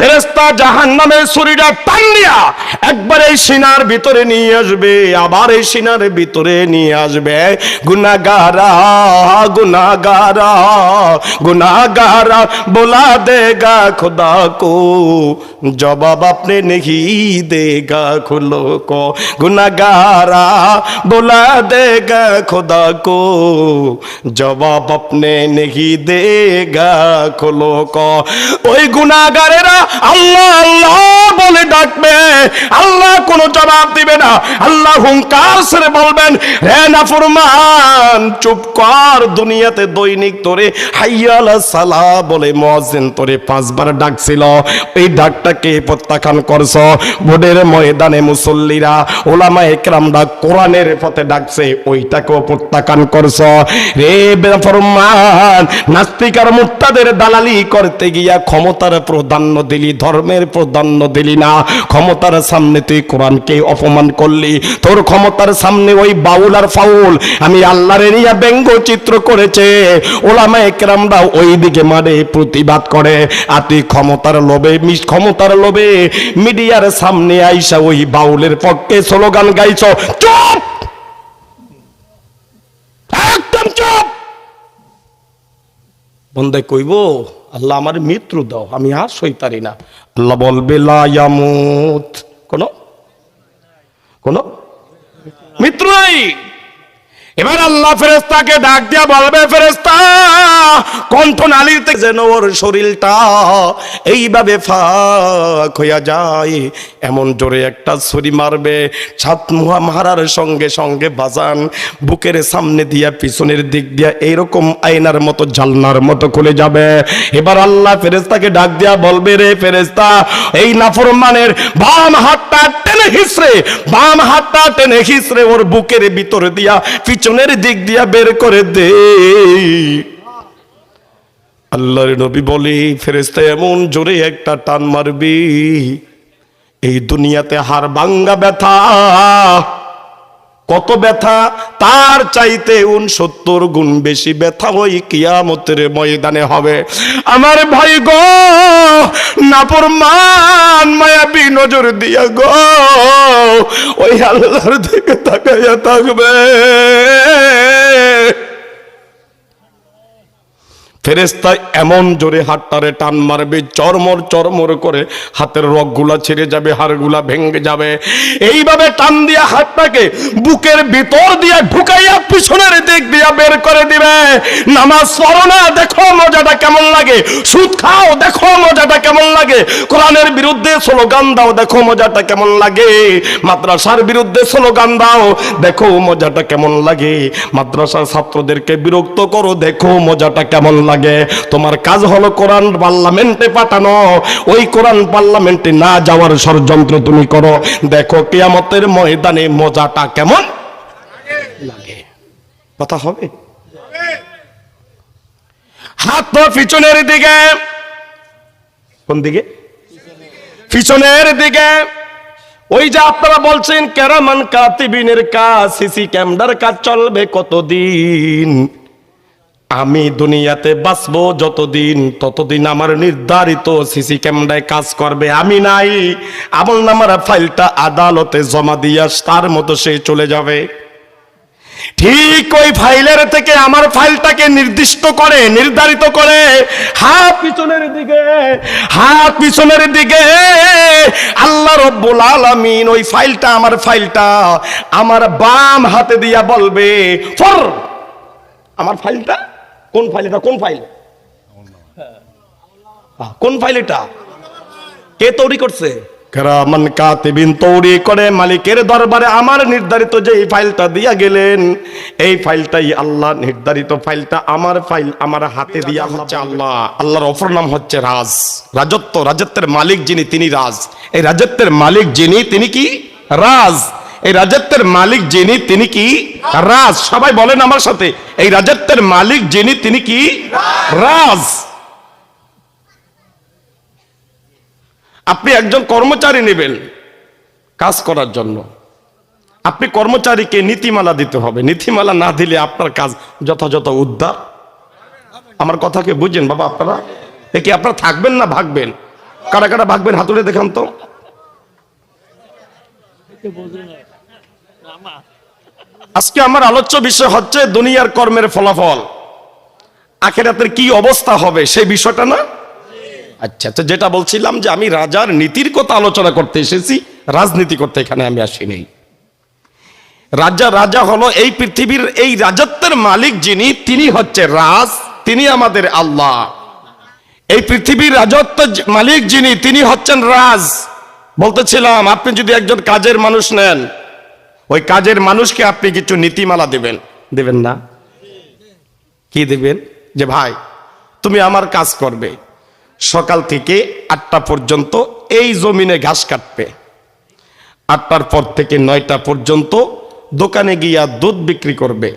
ফেরেশতা জাহান্নামের ছুরিটা টান দিয়া একবার এই সিনার ভিতরে নিয়ে আসবে, আবার এই সিনার ভিতরে নিয়ে আসবে। গুনাহগারা গুনাহগারা গুনাহগারা बोला देगा खुदा को, जवाब अपने नहीं देगा खुलो को। गुनाहगारा बोला देगा खुदा को, जवाब अपने नहीं देगा खुलो को। ওই গুনাহগারেরা আল্লাহ আল্লাহ বলে ডাকবে, আল্লাহ কোনো জবাব দিবে না। আল্লাহ হুঙ্কার ছেড়ে বলবেন, হে নাফরমান চুপ কর। দুনিয়াতে দৈনিক তোরে হাইয়া আলাস সালাহ বলে মুয়াজ্জিন তোরে 5 বার ডাকছিল, এই ডাকটাকে প্রত্যাখ্যান করছ। ভোটের ময়দানে মুসল্লিরা ওলামায়ে কেরামরা কোরআনের পথে ডাকছে, ওইটাকেও প্রত্যাখ্যান করছ। রে বেফরমান নাস্তিক আর মুরতাদের দালালি করতে গিয়া ক্ষমতার প্রাধান্য দিলি, ধর্মের প্রাধান্য দিলি না। ক্ষমতার সামনে তুই কোরআনকে অপমান করলি, তোর ক্ষমতার সামনে ওই বাউল আর ফাউল আমি আল্লাহরে নিয়ে ব্যঙ্গচিত্র করেছে। ওলামায়ে কেরামরা ওই দিকে মারে প্রতিবাদ করে, আর তুই ক্ষমতার লোভে মিডিয়ার সামনে আইসা ওই বাউলের পক্ষে স্লোগান গাইছ। চুপ, একদম চুপ। বন্দে কইব আল্লাহ আমার মৃত্যু দাও, আমি আর সইতারি না। আল্লাহ বলবে লা ইয়ামুত, কোন মৃত্যু নাই। এবার আল্লাহ ফেরেশতাকে ডাক দিয়া বলবে, ফেরেশতা কণ্ঠনালীতে যেন ওর শরীরটা এইভাবে ফাঁক হইয়া যায়, এমন জোরে একটা ছুরি মারবে, ছাত মারার সঙ্গে সঙ্গে বাজান বুকের সামনে দিয়া পিছনের দিক দিয়া এইরকম আয়নার মতো জালনার মতো খুলে যাবে। এবার আল্লাহ ফেরেশতাকে ডাক দিয়া বলবে, রে ফেরেশতা এই নাফরমানের বাম হাতটা টেনে হিসড়ে ওর বুকের ভিতর দিয়া পিছনের দিক দিয়া বের করে দে। আল্লাহর নবী বলে, ফেরেশতা এমন জোরে একটা টান মারবি, এই দুনিয়াতে হাড় ভাঙ্গা ব্যথা, কত ব্যথা, তার চাইতে 69 গুণ বেশি ব্যথা ওই কিয়ামতের ময়দানে হবে। আমার ভাই গো, নাফরমান মায়াবী নজর দিয়া গো ওই আল্লাহর দিকে তাকাইয়া থাকবে। ফেরেশতা এমন জোরে হাতটারে টান মারবে, চরমর করে হাতের রগগুলা ছিঁড়ে যাবে, হাড়গুলা ভেঙে যাবে। এইভাবে টান দিয়া হাতটাকে বুকের ভিতর দিয়া ঢুকাইয়া পিছনের দিক দিয়া বের করে দিবে। নামাজ পড়ো না, দেখো মজাটা কেমন লাগে। সুদ খাও, দেখো মজাটা কেমন লাগে। কোরআনের বিরুদ্ধে স্লোগান দাও, দেখো মজাটা কেমন লাগে। মাদ্রাসার বিরুদ্ধে স্লোগান দাও, দেখো মজাটা কেমন লাগে। মাদ্রাসার ছাত্রদেরকে বিরক্ত করো, দেখো মজাটা কেমন লাগে। তোমার কাজ হলো কোরআন পার্লামেন্টে পাঠানো, ওই কোরআন পার্লামেন্টে না যাওয়ার ষড়যন্ত্র তুমি করো। দেখো কিয়ামতের ময়দানে মজাটা কেমন লাগে। কথা হবে? হাত তো পিছনের দিকে। কোন দিকে? পিছনের দিকে। ওই যে আপনারা বলছেন কেরামান কাতিবিনের কাজ, সিসি ক্যামেরার কাজ চলবে কতদিন? আমি দুনিয়াতে বাঁচবো যতদিন, ততদিন আমার নির্ধারিত সিসি ক্যামেরায় কাজ করবে। আমি নাই, আমলনামার ফাইলটা আদালতে জমা দিয়া তার মতো সে চলে যাবে। ঠিক ওই ফাইলের থেকে আমার ফাইলটাকে নির্ধারিত করে হাত পিছনের দিকে আল্লাহ রাব্বুল আলামিন ওই ফাইলটা আমার বাম হাতে দিয়া বলবে, ফর আমার ফাইলটা। কোন ফাইল এটা? কোন ফাইল এটা? কে তৈরি করছে? কেরামান কাতিবিন তৈরি করে মালিকের দরবারে আমার নির্ধারিত যে এই ফাইলটা দিয়া গেলেন, এই ফাইলটাই আল্লাহ নির্ধারিত ফাইলটা, আমার ফাইল আমার হাতে দিয়া হচ্ছে আল্লাহ। আল্লাহর অপর নাম হচ্ছে রাজত্ব। রাজত্বের মালিক যিনি তিনি রাজ। এই রাজত্বের মালিক যিনি তিনি কি? রাজ। এই রাজত্বের মালিক যিনি তিনি কি? রাজ। সবাই বলেন আমার সাথে, এই রাজত্বের মালিক যিনি তিনি কি? রাজ। আপনি একজন কর্মচারী নেবেন কাজ করার জন্য, আপনি কর্মচারীকে নীতিমালা দিতে হবে। নীতিমালা না দিলে আপনার কাজ যথাযথ উদ্ধার। আমার কথাকে বুঝেন বাবা আপনারা? কি আপনারা থাকবেন না ভাগবেন? কারা কারা ভাগবেন হাতুড়ে দেখান তো। আজকে আমার আলোচ্য বিষয় হচ্ছে দুনিয়ার কর্মের ফলাফল, আখিরাতের কি অবস্থা হবে সেই বিষয়টা না। আচ্ছা, তো যেটা বলছিলাম যে আমি রাজার নীতির কথা আলোচনা করতে এসেছি, রাজনীতি করতে এখানে আমি আসিনি। রাজা হলো এই পৃথিবীর এই রাজত্বের মালিক যিনি, তিনি হচ্ছে রাজ, তিনি আমাদের আল্লাহ। এই পৃথিবীর রাজত্বের মালিক যিনি, তিনি হচ্ছেন রাজ। বলতেছিলাম আপনি যদি একজন কাজের মানুষ নেন, ওই কাজের মানুষকে আপনি কিছু নীতিমালা দেবেন না? কি দেবেন? যে ভাই তুমি আমার কাজ করবে, সকাল থেকে 8টা পর্যন্ত এই জমিনে ঘাস কাটবে, 8টার পর থেকে 9টা পর্যন্ত দোকানে গিয়া দুধ বিক্রি করবে,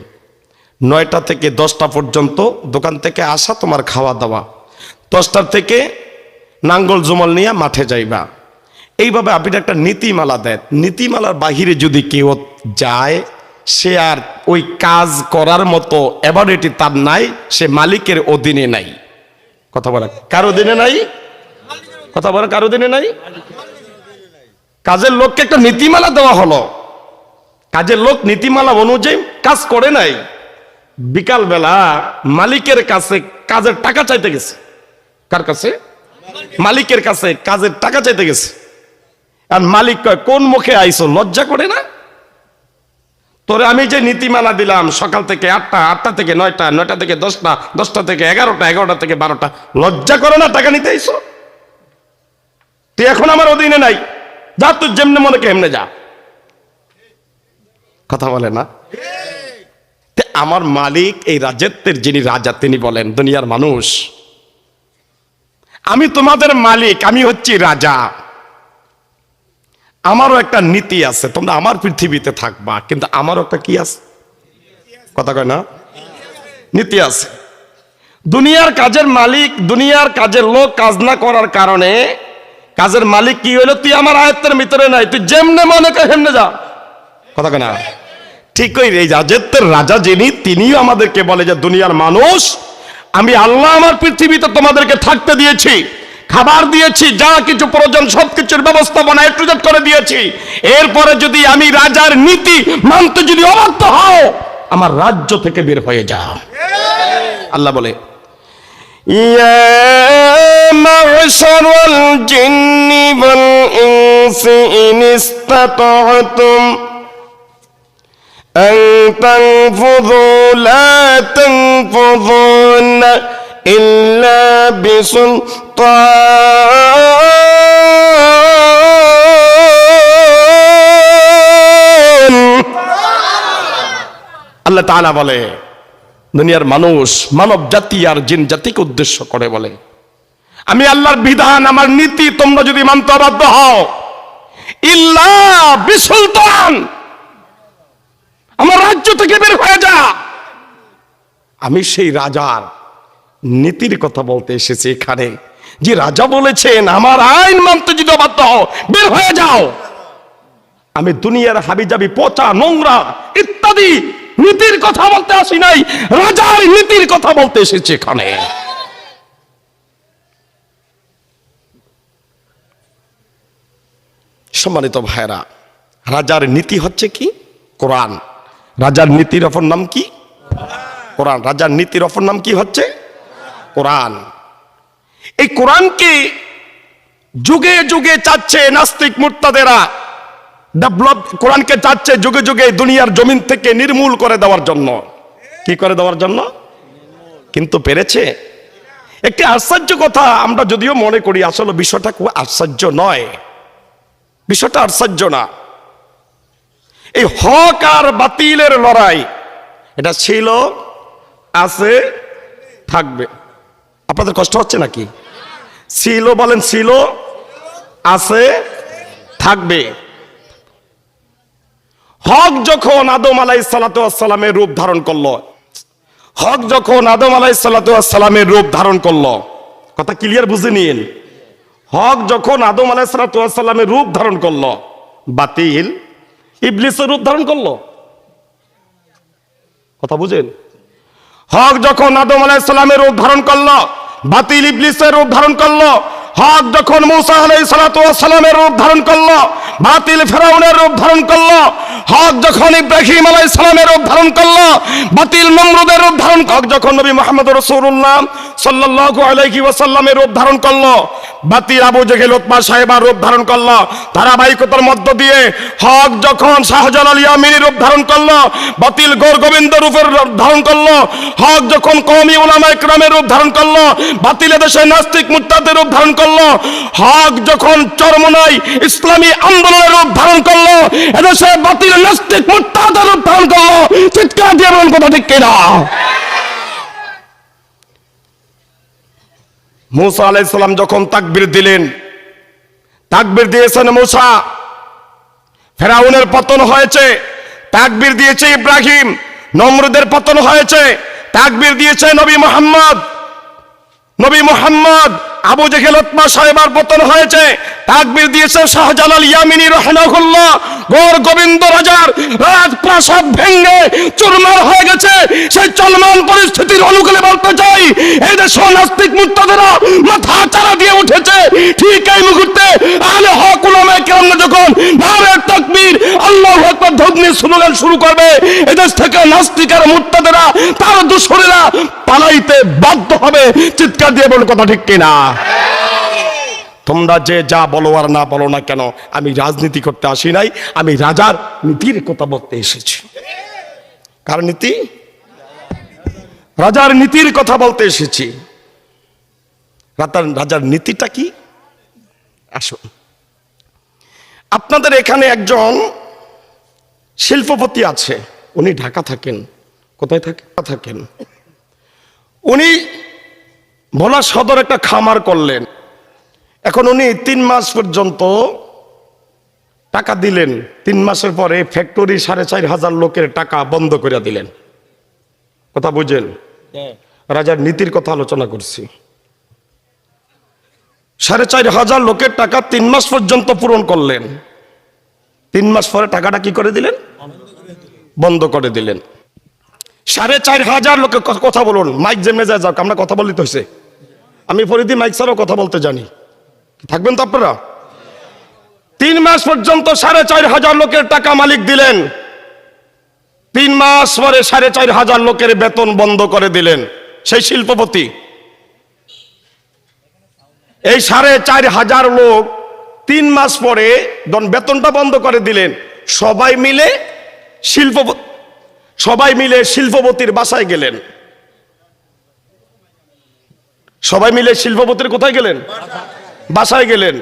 9টা থেকে 10টা পর্যন্ত দোকান থেকে আসা তোমার খাওয়া দাওয়া, 10টার থেকে নাঙ্গল জুমল নিয়ে মাঠে যাইবা। এইভাবে আপনি একটা নীতিমালা দেন। নীতিমালার বাহিরে যদি কেউ যায়, সে আর ওই কাজ করার মতো অ্যাবিলিটি তার নাই, সে মালিকের অধীনে নাই। কথা বলা কার অধীনে নাই? কথা বলা কার অধীনে নাই? কাজের লোককে একটা নীতিমালা দেওয়া হলো, কাজের লোক নীতিমালা অনুযায়ী কাজ করে নাই, বিকাল বেলা মালিকের কাছে কাজের টাকা চাইতে গেছে। কার কাছে? মালিকের কাছে কাজের টাকা চাইতে গেছে। আর মালিক কয় কোন মুখে আইছো, লজ্জা করে না? তোরে আমি যে নীতিমালা দিলাম সকাল থেকে 8টা, 8টা থেকে 9টা, 9টা থেকে 10টা, 10টা থেকে 11টা, 11টা থেকে 12টা, লজ্জা করে না টাকা নিতে আইছো? তুই এখন আমার অধীনে নাই, যা তুই যেমনে মনে কেমনে যা। কথা বলে না? আমার মালিক, এই রাজত্বের যিনি রাজা, তিনি বলেন দুনিয়ার মানুষ আমি তোমাদের মালিক, আমি হচ্ছি রাজা, আমারও একটা নীতি আছে, তোমরা আমার পৃথিবীতে থাকবা, কিন্তু আমারও একটা কি আছে? কথা কয় না? নীতি আছে। দুনিয়ার কাজের মালিক, দুনিয়ার কাজের লোক কাজ না করার কারণে কাজের মালিক কি হইলো? তুই আমার আয়ত্তের ভিতরে নাই, তুই যেমনে মনে কর হেমনে যা। কথা কয় না? ঠিক ওই এই রাজত্বের রাজা যিনি, তিনিও আমাদেরকে বলে যে দুনিয়ার মানুষ আমি আল্লাহ আমার পৃথিবীতে তোমাদেরকে থাকতে দিয়েছি, খাবার দিয়েছি, যা কিছু প্রয়োজন সবকিছুর ব্যবস্থাপনা A to Z করে দিয়েছি। এরপরে যদি আমি রাজার নীতি মানতে যদি অবাধ্য হও, আমার রাজ্য থেকে বের হয়ে যাও। আল্লাহ বলে ইয়া মা'শারাল জিন্নি ওয়াল ইনসি ইন ইসতাতা'তুম আন তানফুযু লা তানফুযুনা ইল্লা বিসুলতান। আল্লাহ তাআলা বলে দুনিয়ার মানুষ, মানব জাতি আর জিন জাতিকে উদ্দেশ্য করে বলে আমি আল্লাহর বিধান, আমার নীতি তোমরা যদি মানতে অবাধ্য হও, ইল্লা বিসুলতান, আমার রাজ্য থেকে বের হয়ে যা। আমি সেই রাজার নীতির কথা বলতে এসেছি এখানে, যে রাজা বলেছেন আমার আইন মানতে যদি অবাধ্য হও, বের হয়ে যাও। আমি দুনিয়ার হাবিজাবি, পচা, নোংরা ইত্যাদি নীতির কথা বলতে আসি নাই, রাজার নীতির কথা বলতে এসেছি এখানে। সম্মানিত ভাইরা, রাজার নীতি হচ্ছে কি? কোরআন। রাজার নীতির অপর নাম কি? কোরআন। রাজার নীতির অপর নাম কি হচ্ছে? কোরআন। এই কোরআনকে যুগে যুগে চাচ্ছে নাস্তিক মুরতাদেরা, ডেভেলপ কোরআনকে চাচ্ছে যুগে যুগে দুনিয়ার জমিন থেকে নির্মূল করে দেওয়ার জন্য। কি করে দেওয়ার জন্য? কিন্তু পেরেছে? একটি আশ্চর্য কথা আমরা যদিও মনে করি, আসলে বিষয়টা খুব আশ্চর্য নয়, বিষয়টা আশ্চর্য না। এই হক আর বাতিলের লড়াই, এটা ছিল, আছে, থাকবে। আপনাদের কষ্ট হচ্ছে নাকি? ছিল বলেন, ছিল, আছে, থাকবে। হক যখন আদম আলাইহিসসালাতু ওয়াসসালামের রূপ ধারণ করলো, হক যখন আদম আলাইহিসসালাতু ওয়াসসালামের রূপ ধারণ করলো, কথা ক্লিয়ার বুঝে নিন। হক যখন আদম আলাইহিসসালাতু ওয়াসসালামের রূপ ধারণ করলো, বাতিল ইবলিসের রূপ ধারণ করলো। কথা বুঝেন? হক যখন আদম আলাইহিস সালামের রূপ ধারণ করলো, বাতিল ইবলিসের রূপ ধারণ করলো। হক যখন মূসা আলাইহিস সালাতু ওয়াস সালামের রূপ ধারণ করলো, বাতিল ফেরাউনের রূপ ধারণ করলো। হক যখন ইব্রাহিম আলাইহিস সালামের রূপ ধারণ করলো, বাতিল নমরুদের রূপ ধারণ। হক যখন নবী মুহাম্মদ রাসূলুল্লাহ সাল্লাল্লাহু আলাইহি ওয়াসাল্লামের রূপ ধারণ করলো, বাতিল আবু জেহেল উতবা সাহেবার রূপ ধারণ করলো। ধারাবাহিকতার মধ্য দিয়ে হক যখন শাহজালাল ইয়ামিনী রূপ ধারণ করলো, বাতিল গৌর গোবিন্দ রূপের ধারণ করলো। হক যখন কওমি উলামা ইকরামের রূপ ধারণ করলো, বাতিল দেশে নাস্তিক মুরতাদের রূপ ধারণ করলো। হক যখন চরমনাই ইসলামী আন্দোলনের রূপ ধারণ করলো, এদেশে বাতিল নাস্তিক মুরতাদের রূপ ধারণ করলো। চিৎকার দিয়ে বলুন কথা ঠিক কিনা? মূসা আলাইহিস সালাম যখন তাকবীর দিলেন, তাকবীর দিয়েছেন মূসা, ফেরাউনের পতন হয়েছে। তাকবীর দিয়েছে ইব্রাহিম, নমরুদের পতন হয়েছে। তাকবীর দিয়েছে নবী মুহাম্মদ, আবু জেহেল উতবা সাহেবার পতন হয়েছে। তাকবীর দিয়েছে শাহজালাল ইয়ামিনী রাহিমাহুল্লাহ। গৌর গোবিন্দ রাজার রাজপ্রাসাদ ভেঙে চুরমার হয়ে গেছে। সেই চলমান পরিস্থিতির অনুকূলে বলতে চাই, এই দেশ নাস্তিক মুরতাদেরা মাথা চারা দিয়ে উঠেছে। ঠিক এই মুহূর্তে আহলে হক উলামায়ে কেরাম যখন নারে তাকবীর আল্লাহু আকবার ধ্বনি স্লোগান শুরু করবে, এই দেশ থেকে নাস্তিক আর মুরতাদেরা, তার দুশমনেরা পালাইতে বাধ্য হবে। চিৎকার দিয়ে বলুন কথা ঠিক কিনা? তোমরা যে যা বলো আর না বলো না কেন, আমি রাজনীতি করতে আসি নাই, আমি রাজার নীতির কথা বলতে এসেছি। কার নীতি? রাজার নীতির কথা বলতে এসেছি। রাজার নীতিটা কি? আসুন, আপনাদের এখানে একজন শিল্পপতি আছে, উনি ঢাকা থাকেন। কোথায় থাকেন? উনি ভোলা সদর একটা খামার করলেন। এখন উনি 3 মাস পর্যন্ত টাকা দিলেন। 3 মাসের পরে ফ্যাক্টরি 4,500 লোকের টাকা বন্ধ করে দিলেন। কথা বুঝেন? রাজার নীতির কথা আলোচনা করছি। 4,500 লোকের টাকা 3 মাস পর্যন্ত পূরণ করলেন। 3 মাস পরে টাকাটা কি করে দিলেন? বন্ধ করে দিলেন। 4,500 লোকের কথা বলুন। মাইক যেমনে যায় যাক, আমরা কথা বলতে হয়েছে। আমি ফরিদি মাইক ছাড়াও কথা বলতে জানি। থাকবেন তো আপনারা? 3 মাস পর্যন্ত 4,500 লোকের টাকা মালিক দিলেন। 3 মাস পরে 4,500 লোকের বেতন বন্ধ করে দিলেন। সেই শিল্পপতি, এই 4,500 লোক 3 মাস পরে বেতনটা বন্ধ করে দিলেন। সবাই মিলে শিল্পপতির বাসায় গেলেন। সবাই মিলে শিল্পপতির কোথায় গেলেন? বাসায় গেলেন।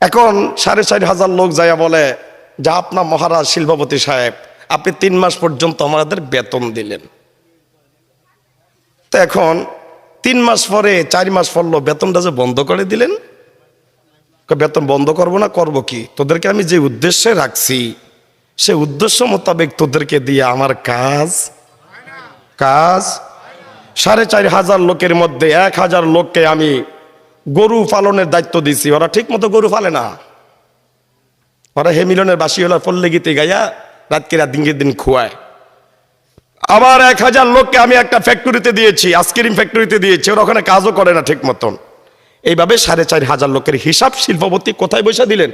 এখন 4,500 লোক যাইয়া বলে যে, আপনার মহারাজ শিল্পপতি সাহেব, আপনি 3 মাস পর্যন্ত আমাদের বেতন দিলেন, তো এখন 3 মাস পরে 4 মাস পড়লো, বেতনটা যে বন্ধ করে দিলেন। বেতন বন্ধ করবো না, করবো কি? তোদেরকে আমি যে উদ্দেশ্যে রাখছি সে উদ্দেশ্য মোতাবেক তোদেরকে দিয়ে আমার কাজ 4,500 লোকের মধ্যে 1,000 লোককে আমি গরু পালনের দায়িত্ব দিছি। ওরা ঠিক মতো গরু পালে না। ওরা হেমিলনের বাসি হলো পল্লে গীতে গাইয়া রাতকে রাত দিনকে দিন খুয়ায়। আবার 1,000 লোককে আমি একটা ফ্যাক্টরিতে দিয়েছি, আইসক্রিম ফ্যাক্টরিতে দিয়েছি। ওরা ওখানে কাজও করে না ঠিক মতন। এইভাবে 4,500 লোকের হিসাব শিল্পপতি কোথায় বসে দিলেন?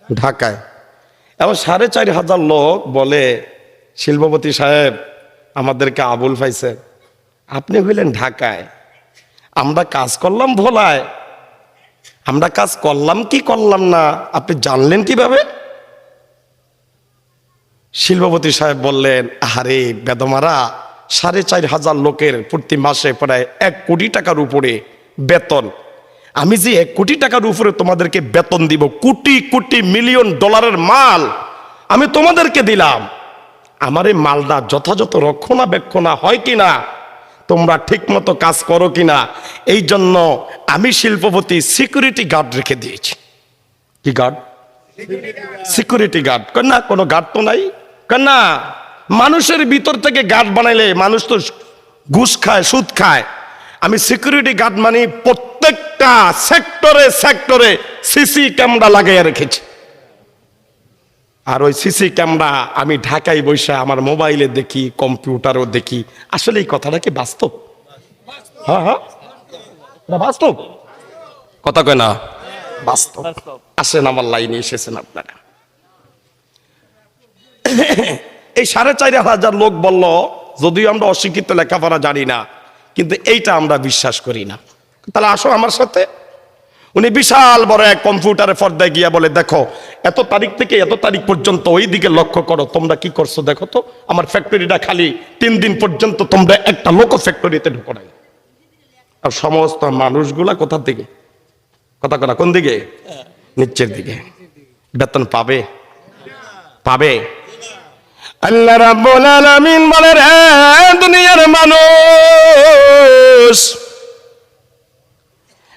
ঢাকায়। এবং 4,500 লোক বলে, শিল্পপতি সাহেব আমাদেরকে আবুল পাইছে, আপনি হইলেন ঢাকায়, আমরা কাজ করলাম ভোলায়, আমরা কাজ করলাম কি করলাম না আপনি জানলেন কিভাবে? শিল্পপতি সাহেব বললেন, আরে বেদমারা, 4,500 লোকের প্রতি মাসে প্রায় 1 কোটি টাকার উপরে বেতন। আমি যে 1 কোটি টাকার উপরে তোমাদেরকে বেতন দিব, কোটি কোটি মিলিয়ন ডলারের মাল আমি তোমাদেরকে দিলাম, আমার এই মালটা যথাযথ রক্ষণাবেক্ষণা হয় কিনা, তোমরা ঠিক মতো কাজ করো কিনা, এই জন্য আমি শিল্পপতি সিকিউরিটি গার্ড রেখে দিয়েছি। কি গার্ড? Security guard. না, কোনো গার্ড তো নাই। না, মানুষের ভিতর থেকে গার্ড বানাইলে মানুষ তো ঘুষ খায়, সুদ খায়। আমি সিকিউরিটি গার্ড মানে প্রত্যেকটা সেক্টরে সিসি ক্যামেরা লাগাইয়া রেখেছি। আর ওই সিসি ক্যামেরা আমি ঢাকায় বসে আমার মোবাইলে দেখি, কম্পিউটারও দেখি। আসলে এই কথাটা কি বাস্তব? হ্যাঁ, এটা বাস্তব কথা কয় না, বাস্তব। আসেন আমার লাইনে এসেছেন আপনারা। এই 4,500 লোক বলল, যদিও আমরা অশিক্ষিত, লেখাপড়া জানি না, কিন্তু এইটা আমরা বিশ্বাস করি না। তাহলে আসো আমার সাথে। উনি বিশাল বড় এক কম্পিউটারের পর্দায় গিয়া বলে, দেখো এত তারিখ থেকে এত তারিখ পর্যন্ত ওই দিকে লক্ষ্য করো, তোমরা কি করছো দেখো তো, আমার ফ্যাক্টরিটা খালি, 3 দিন পর্যন্ত তোমরা একটা লোক ফ্যাক্টরিতে ঢুকো নাই। আর সমস্ত মানুষগুলা কোথার দিকে, কথা কথা কোন দিকে, নিচের দিকে। বেতন পাবে, পাবে। আল্লাহ রাব্বুল আলামিন বলে, রে দুনিয়ার মানুষ,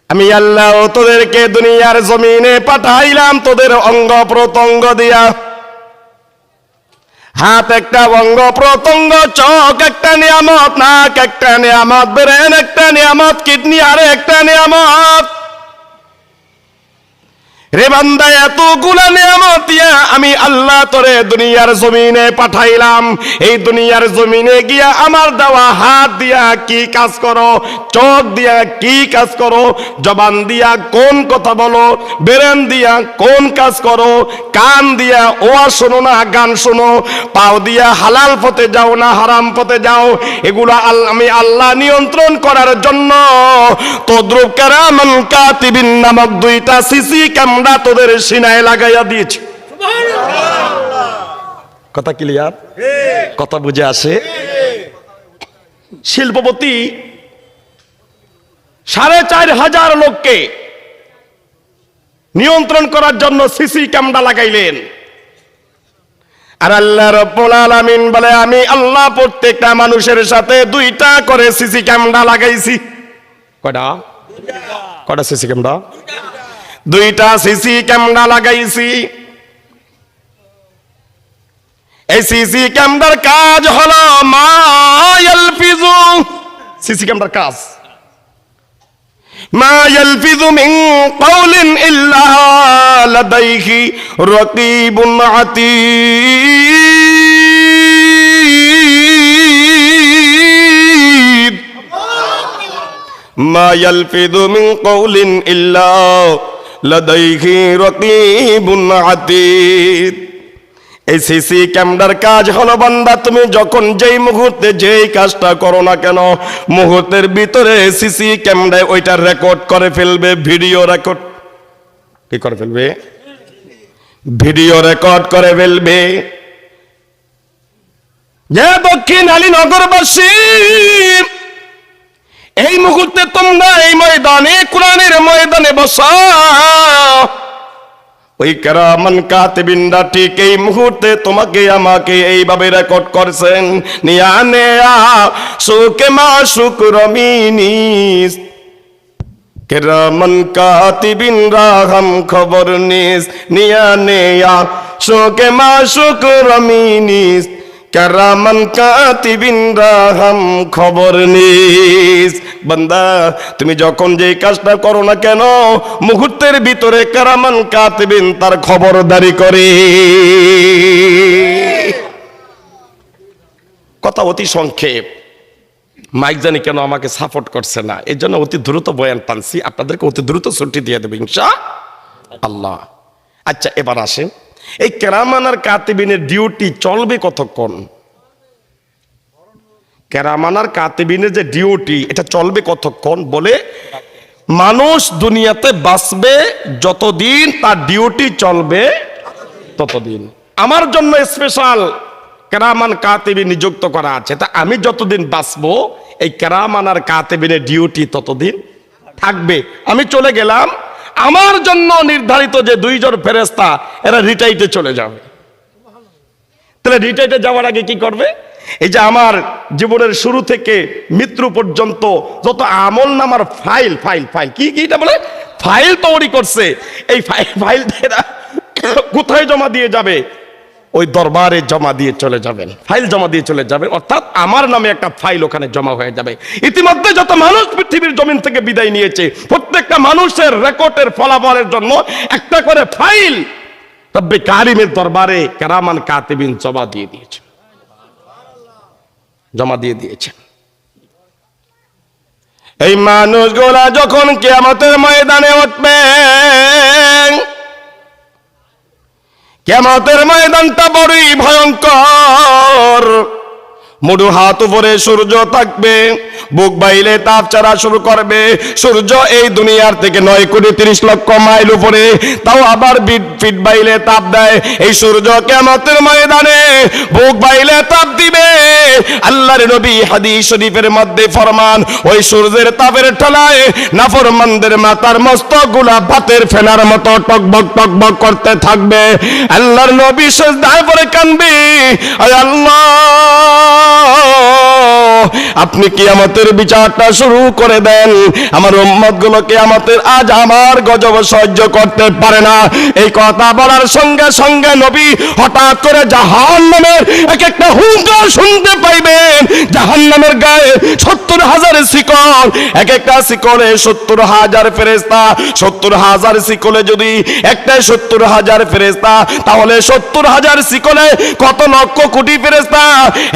আমি আল্লাহ তোদেরকে দুনিয়ার জমিনে পাঠাইলাম তোদের অঙ্গ প্রত্যঙ্গ দিয়া। হাত একটা অঙ্গ প্রত্যঙ্গ, চোখ একটা নিয়ামত, নাক একটা নিয়ামত, ব্রেন একটা নিয়ামত, কিডনি আর একটা নিয়ামত। রে বান্দা, এতগুলা নিয়ামত দিয়া আমি আল্লাহ তোরে দুনিয়ার জমিনে পাঠাইলাম। এই দুনিয়ার জমিনে গিয়া আমার দেওয়া হাত দিয়া কি কাজ করো, চোখ দিয়া কি কাজ করো, জবান দিয়া কোন কথা বলো, ব্রেন দিয়া কোন কাজ করো, কান দিয়া ওয়াজ শোনো না গান শোনো, পাও দিয়া হালাল পথে যাও না হারাম পথে যাও, এগুলা আমি আল্লাহ নিয়ন্ত্রণ করার জন্য তদ্রুপ কিরামান কাতিবিন নামক 2টা সিসি ক্যামেরা তোদের সিনায় লাগাইয়া দিয়েছি। কথা ক্লিয়ার, কথা বুঝে আসে? শিল্পপতি 4,500 লোককে নিয়ন্ত্রণ করার জন্য সিসি ক্যামেরা লাগাইলেন। আর আল্লাহ রাব্বুল আলামিন বলে, আমি আল্লাহ প্রত্যেকটা মানুষের সাথে 2টা করে সিসি ক্যামেরা লাগাইছি। কয়টা? কয়টা সিসি ক্যামেরা? 2টা সিসি ক্যামেরা লাগাইছি। এই সিসি ক্যামেরার কাজ হলো মা ইয়ালফিজু, সিসি ক্যামেরার কাজ মা ইয়ালফিজু মিন কাউলিন ইল্লা লাদাইহি রাকিবুন আতীদ। মা ইয়ালফিজু মিন কাউলিন ইল্লা লাদাইহি রাকিবুন আতীদ। এই সিসি ক্যামেরার কাজ হলো, বান্দা তুমি যখন যেই মুহূর্তে যেই কাজটা করো না কেন, মুহূর্তের ভিতরে সিসি ক্যামেরায় ওইটা রেকর্ড করে ফেলবে, ভিডিও রেকর্ড। কি করে ফেলবে? ভিডিও রেকর্ড করে ফেলবে। যে দক্ষিণ আলীনগরবাসী, এই মুহূর্তে তোমরা এই ময়দানে, কোরআনের ময়দানে বসা, ওই কিরামান কাতিবিনরা ঠিক এই মুহূর্তে তোমাকে আমাকে এইভাবে রেকর্ড করছেন। নিয়া নেয়া সুকে মাসুক রমিনিস, কিরামান কাতিবিনরা হাম খবর নিস। নিয়া নেয়া সুকে মাসুক রমিনিস, কিরামান কাতিবিনরা হাম খবর নিস। বান্দা তুমি যখন যে কাজটা করো না কেন, মুহূর্তের ভিতরে কিরামান কাতিবিন তার খবরদারি করে। কথা অতি সংক্ষেপ, মাইক জানি কেন আমাকে সাপোর্ট করছে না, এর জন্য অতি দ্রুত বয়ান টানছি। আপনাদেরকে অতি দ্রুত ছুটি দিয়ে দেবো ইনশাআল্লাহ। আচ্ছা, এবার আসেন, এই কিরামান আর কাতিবিনের ডিউটি চলবে কতক্ষণ? কিরামান আর কাতিবিনের যে ডিউটি, এটা চলবে কতক্ষণ? বলে মানুষ দুনিয়াতে বাঁচবে যতদিন তার ডিউটি চলবে ততদিন। আমার জন্য স্পেশাল কিরামান কাতিবিন নিযুক্ত করা আছে, তা আমি যতদিন বাঁচবো এই কিরামান আর কাতিবিনের ডিউটি ততদিন থাকবে। আমি চলে গেলাম, আমার জন্য নির্ধারিত যে 2 জন ফেরেশতা, এরা রিটায়ার্ডে চলে যাবে। তাহলে রিটায়ার্ডে যাওয়ার আগে কি করবে? এই যে আমার জীবনের শুরু থেকে মৃত্যু পর্যন্ত যত আমল নামার ফাইল ফাইল ফাইল কি কি এটা বলে ফাইল তৈরি করছে, এই ফাইল কোথায় জমা দিয়ে যাবে? ওই দরবারে জমা দিয়ে চলে যাবেন, ফাইল জমা দিয়ে চলে যাবেন। অর্থাৎ আমার নামে একটা ফাইল ওখানে জমা হয়ে যাবে। ইতিমধ্যে যত মানুষ পৃথিবীর জমিন থেকে বিদায় নিয়েছে, প্রত্যেকটা মানুষের রেকর্ডের ফলাফলের জন্য একটা করে ফাইল রব্বে কারিমের দরবারে কিরামান কাতিবিন জমা দিয়ে দিয়েছে, জমা দিয়ে দিয়েছেন। এই মানুষগুলা যখন কিয়ামতের ময়দানে উঠবে, কিয়ামতের ময়দানটা বড়ই ভয়ঙ্কর। মুঠো হাত উপরে সূর্য থাকবে, বুক বাইলে তাপ ছাড়া শুরু করবে। সূর্য এই দুনিয়ার থেকে 9,30,00,000 মাইল উপরে, তাও আবার ফিট বাইলে তাপ দেয়। এই সূর্য কিয়ামতের ময়দানে বুক বাইলে তাপ দিবে। আল্লাহর নবী হাদিস শরীফের মধ্যে ফরমান, ওই সূর্যের তাপের ঠেলায় নাফরমানদের মাথার মস্তকগুলা ভাতের ফেনার মতো টকবক টকবক করতে থাকবে। আল্লাহর নবী সিজদায় পড়ে কাঁদবে, আয় আল্লাহ, আপনি কিয়ামতের বিচারটা শুরু করে দেন। আমার উম্মতগুলো কিয়ামতের আজ আমার গজব সহ্য করতে পারে না। এই কথা বলার সঙ্গে সঙ্গে নবী হঠাৎ করে জাহান্নামের এক একটা হুঙ্কার শুনতে পাইবেন। জাহান্নামের গায়ে 70,000 শিকল, এক একটা শিকলে 70,000 ফেরেশতা। 70,000 শিকলে যদি একটাই 70,000 ফেরেশতা, তাহলে 70,000 শিকলে কত লক্ষ কোটি ফেরেশতা।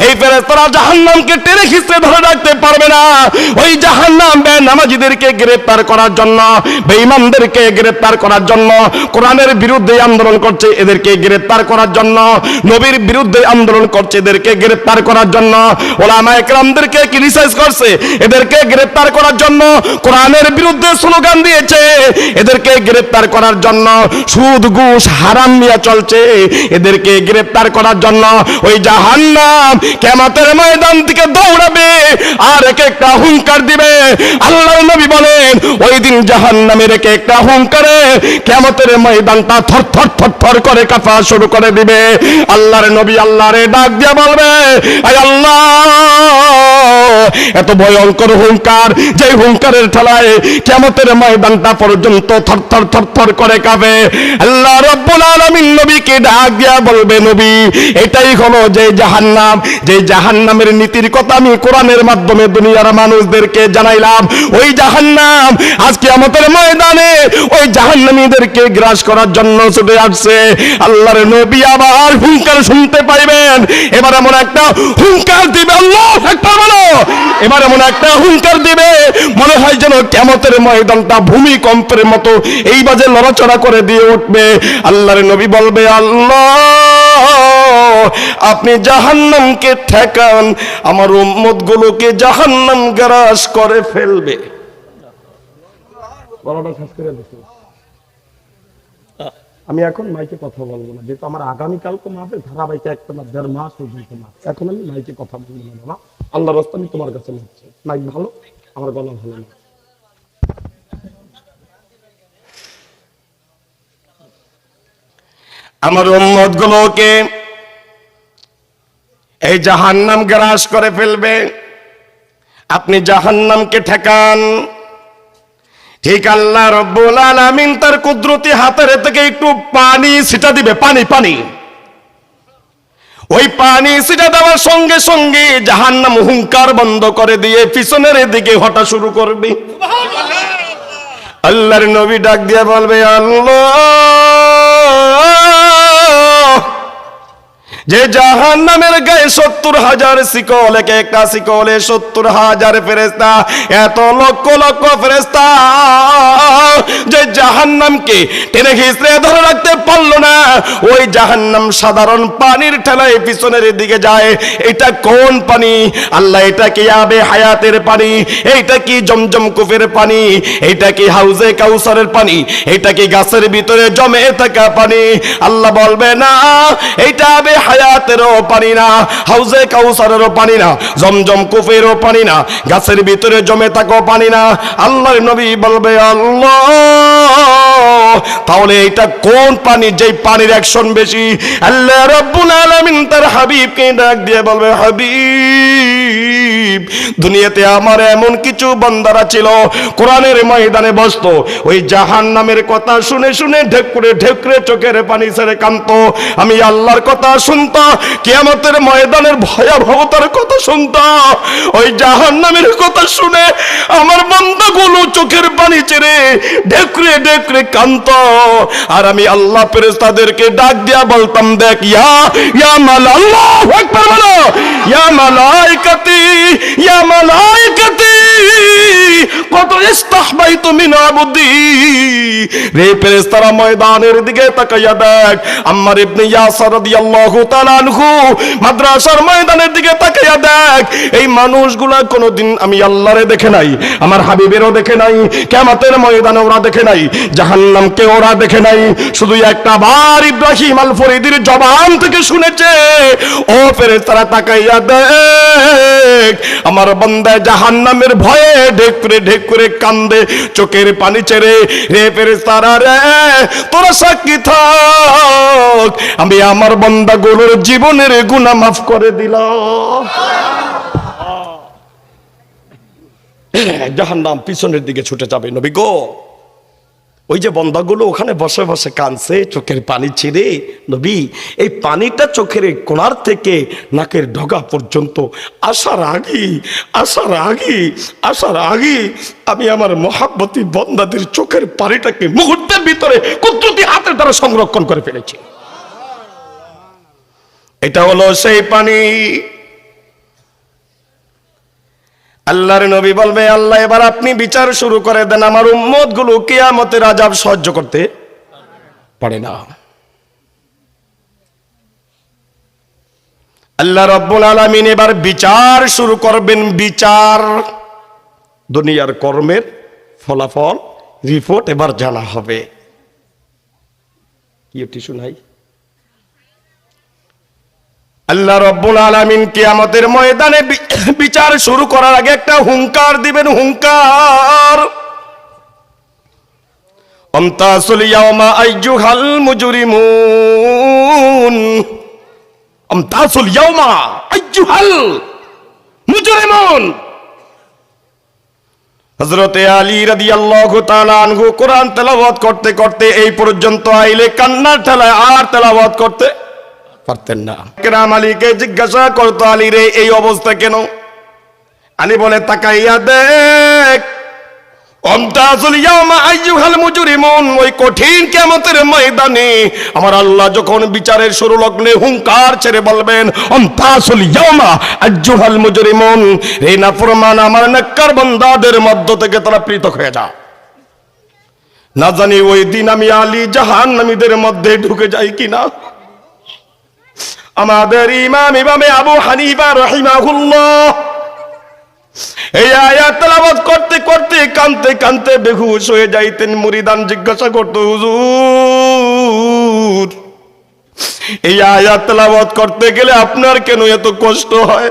এই ফেরেশতারা জাহান্নামকে টেনে খিঁচতে ধরে রাখতে পারবে না। ওই জাহান্নাম বেনামাজীদেরকে গ্রেফতার করার জন্য, বেঈমানদেরকে গ্রেফতার করার জন্য, কোরআনের বিরুদ্ধে আন্দোলন করছে এদেরকে গ্রেফতার করার জন্য, নবীর বিরুদ্ধে আন্দোলন করছে এদেরকে গ্রেফতার করার জন্য, ওলামায়ে কেরামদেরকে ক্রিটিসাইজ করছে এদেরকে গ্রেফতার করার জন্য, কোরআনের বিরুদ্ধে স্লোগান দিয়েছে এদেরকে গ্রেফতার করার জন্য, সুদ ঘুষ হারাম নিয়ে চলছে এদেরকে গ্রেফতার করার জন্য। ওই জাহান্নাম কিয়ামতের ময়দান থেকে দৌড়াবে আর এক একটা হুঙ্কার দিবে। আল্লাহর নবী বলেন, ওই দিন জাহান্নামের এক একটা হুঙ্কারে কিয়ামতের ময়দানটা থরথর থরথর করে কাঁপা শুরু করে দিবে। আল্লাহর নবী আল্লাহরে ডাক দিয়ে বলবে, আয় আল্লাহ, এত ভয়ঙ্কর হুঙ্কার, যে হুঙ্কারের ঠেলায় কিয়ামতের ময়দানটা পর্যন্ত থরথর থরথর করে কাঁপে। আল্লাহ রাব্বুল আলামিন নবীকে ডাক দিয়া বলবে, নবী, এটাই হলো যে জাহান্নাম, যে জাহান্নামের নীতির কথা আমি কোরআনের মাধ্যমে দুনিয়ার মানুষদেরকে জানাইলাম। ওই জাহান্নাম আজ কিয়ামতের ময়দানে ওই জাহান্নামীদেরকে গ্রাস করার জন্য ছুটে আসছে। আল্লাহর নবী আবার হুঙ্কার শুনতে পাইবেন। এবার এমন একটা হুঙ্কার দিবে, আল্লাহু আকবার বলো, এবার এমন একটা হুঙ্কার দিবে মনে হয় যেন কিয়ামতের ময়দানটা ভূমিকম্পের মতো এই বাজে লড়াচড়া করে দিয়ে উঠবে। আল্লাহর নবী বলবে, আল্লাহ, আপনি জাহান্নামকে ঠেকান, আমার উম্মতগুলোকে জাহান্নাম গ্রাস করে ফেলবে। আমি এখন মাইকে কথা বলবো না, যেহেতু আমার আগামীকাল তো মাসে ধারাবাহিক একটা না 1.5 মাস পর্যন্ত মাস, এখন আমি মাইকে কথা বলবো না বাবা। আল্লাহর রাস্তা আমি তোমার কাছে নিচ্ছি। মাইক ভালো, আমার গলা ভালো না। আমার উম্মতগুলোকে এই জাহান্নাম গ্রাস করে ফেলবে, আপনি জাহান্নামকে ঠেকান। ঠিক আল্লাহ রাব্বুল আলামিন তার কুদরতি হাতের থেকে একটু পানি ছিটা দিবে, পানি পানি। ওই পানি ছিটা দেওয়ার সঙ্গে সঙ্গে জাহান্নাম হুঙ্কার বন্ধ করে দিয়ে পিছনের দিকে হাঁটা শুরু করবে। আল্লাহর নবী ডাক দিয়ে বলবে, আল্লাহ, যে জাহান্নামের গায়ে 70,000 শিকল, এক একটা শিকলে 70,000 ফেরেশতা, এত লক্ষ লক্ষ ফেরেশতা যে জাহান্নামকে টেনে হিঁচড়ে ধরে রাখতে পারলো না। ওই জাহান্নাম সাধারণ পানির ঠেলায় পিছনের দিকে যায়। এটা কোন পানি? আল্লাহ, এটা কি আবে হায়াতের পানি? এইটা কি জমজম কূপের পানি? এইটা কি হাউজে কাউসারের পানি? এটা কি গাছের ভিতরে জমে থাকা পানি? আল্লাহ বলবে, না, এইটা আবে হায়াতেরও পানি না, হাউজে কাউসারেরও পানি না, জমজম কূপেরও পানি না, গাছের ভিতরে জমে থাকা পানি না। আল্লাহর নবী বলবে, আল্লাহ, তাহলে এটা কোন পানি, যেই পানির অ্যাকশন বেশি? আল্লাহ রাব্বুল আলামিন তার হাবিবকে ডাক দিয়ে বলবে, হাবিব, দুনিয়াতে আমার এমন কিছু বান্দারা ছিল কোরআনের ময়দানে বসতো, ওই জাহান্নামের কথা শুনে শুনে ঢেকুরে ঢেকুরে চোখের পানি ছেড়ে কাঁদতো। আমি আল্লাহর কথা শুনতো, কিয়ামতের ময়দানের ভয়াবহতার কথা শুনতো, ওই জাহান্নামের কথা শুনে আমার বান্দাগুলো চোখের পানি ছেড়ে ঢেকুরে ঢেকুরে কাঁদতো। আর আমি আল্লাহ ফেরেশতাদেরকে ডাক দিয়া বলতাম, দেখ, ইয়া মালা, আল্লাহু আকবার বলো, ইয়া মালাইকা মালাইকাতি ইয়া মালাইকাতি কত ইস্তাহবাইতু মিন আবদি। রে ফেরেশতারা ময়দানের দিকে তাকাইয়া দেখ, আম্মার ইবনে ইয়াসির রাদিয়াল্লাহু তাআলা আনহু মাদ্রাসার ময়দানের দিকে তাকাইয়া দেখ, এই মানুষগুলা কোনোদিন আমি আল্লাহরে দেখে নাই, আমার হাবিবেরও দেখে নাই, কিয়ামতের ময়দানে ওরা দেখে নাই, জাহান্নামকে ওরা দেখে নাই, শুধু একটা বার ইব্রাহিম আল ফরিদির জবান থেকে শুনেছে। ও ফেরেশতারা তাকাইয়া দেখ, আমার বান্দা জাহান্নামের ভয়ে ঢেক করে কান্দে, চোখের পানি ছেড়ে। রে ফেরেশতারা রে, তোরা সাক্ষী থাক, আমি আমার বান্দাগুলোর জীবনের গুনাহ মাফ করে দিলাম। জাহান্নাম পিছনের দিকে ছুটে যাবে। নবী গো, ওই যে বন্দাগুলো ওখানে বসে বসে কাঁদছে, চোখের পানি ছিঁড়ে, নবী এই পানিটা চোখের কোণার থেকে নাকের ডগা পর্যন্ত আসার আগে আমি আমার মহাব্বতী বন্দাদের চোখের পানিটাকে মুহূর্তের ভিতরে কুদরতি হাতের দ্বারা সংরক্ষণ করে ফেলেছি। এটা হলো সেই পানি। আল্লাহর নবী বলবে, আল্লাহ এবার আপনি বিচার শুরু করে দেন, আমার উম্মত গুলো কিয়ামতের আযাব সহ্য করতে পারে না। আল্লাহ রাব্বুল আলামিন এবার বিচার শুরু করবেন। বিচার, দুনিয়ার কর্মের ফলাফল রিপোর্ট এবার জানা হবে। কি টিস্যু নাই? আল্লাহ রাব্বুল আলামিন কিয়ামতের ময়দানে বিচার শুরু করার আগে একটা হুঙ্কার দিবেন। হুঙ্কার, আমতাসুল ইয়াওমা আইয়ুহাল মুজরিমুন, আমতাসুল ইয়াওমা আইয়ুহাল মুজরিমুন। হযরতে আলী রাদিয়াল্লাহু তাআলা আনহু কোরআন তেলাওয়াত করতে করতে এই পর্যন্ত আইলে কান্নার ঠেলায় আর তেলাওয়াত করতে পারতেন না। কেরাম আলীকে জিজ্ঞাসা করতো, আলী রে এই অবস্থা কেন? আলী বলে, তাকাইয়া দেখ, আমতাসুল ইয়াওমা আইয়ুহাল মুজরিমুন, ওই কঠিন কিয়ামতের ময়দানে আমার আল্লাহ যখন বিচারের শুরু লগ্নে হুঙ্কার ছেড়ে বলবেন, আমতাসুল ইয়াওমা আইয়ুহাল মুজরিমুন, এই নাফরমান আমার নেককার বান্দাদের মধ্য থেকে তারা পৃথক হয়ে যা। না জানি ওই দিন আমি আলী জাহান্নামীদের মধ্যে ঢুকে যাই কিনা। আমাদের ইমামে আবু হানিফা রাহিমাহুল্লাহ এই আয়াত তেলাওয়াত করতে করতে কাঁদতে কাঁদতে বেহুশ হয়ে যাইতেন। মুরিদান জিজ্ঞাসা করতো, হুজুর এই আয়াত তেলাওয়াত করতে গেলে আপনার কেন এত কষ্ট হয়?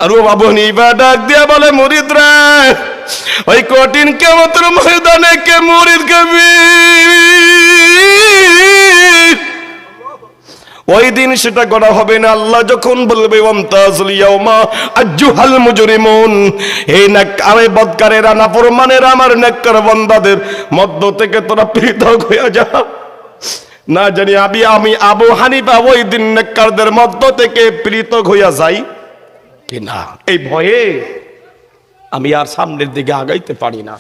আর ও আবু হানিফা ডাক দিয়া বলে, মুরিদ রে, ওই কঠিন কিয়ামতের ময়দানে কে মুরিদ কবি, ওই দিন সেটা করা হবে না। আল্লাহ যখন বলবে, আমতাসুল ইয়াওমা আইয়ুহাল মুজরিমুন, এই নেককারে বদকারেরা নাফরমানেরা আমার নেককার বান্দাদের মধ্য থেকে তোরা পৃথক হয়ে যা। না জানি আমি আবু হানিফা ওই দিন নেককারদের মধ্য থেকে পৃথক হইয়া যাই কিনা, এই ভয়ে আমি আর সামনের দিকে আগাইতে পারি না।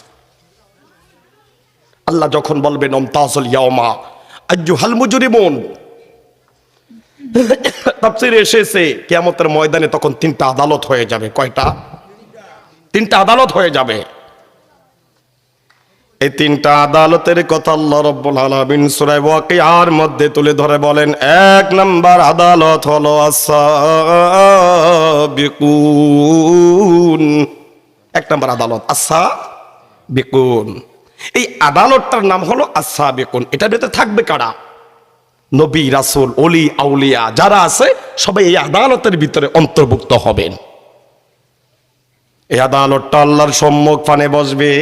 আল্লাহ যখন বলবেন আমতাসুল ইয়াওমা আইয়ুহাল মুজরিমুন, তাফসীরে এসেছে কিয়ামতের ময়দানে তখন তিনটা আদালত হয়ে যাবে। কয়টা? তিনটা আদালত হয়ে যাবে। এই তিনটা আদালতের কথা আল্লাহ রাব্বুল আলামিন সূরা ওয়াকিয়ার মধ্যে তুলে ধরে বলেন, এক নাম্বার আদালত হলো আস-সাবিকুন। এক নাম্বার আদালত আস-সাবিকুন। এই আদালতটার নাম হলো আস-সাবিকুন। এটার ভিতরে থাকবে কারা? নবী, রাসূল, ওলি, আউলিয়া যারা আছে সবাই এই আদালতের ভিতরে অন্তর্ভুক্ত হবেন। এই আদালতটা আল্লাহর সম্মুখ ফানে বসবে।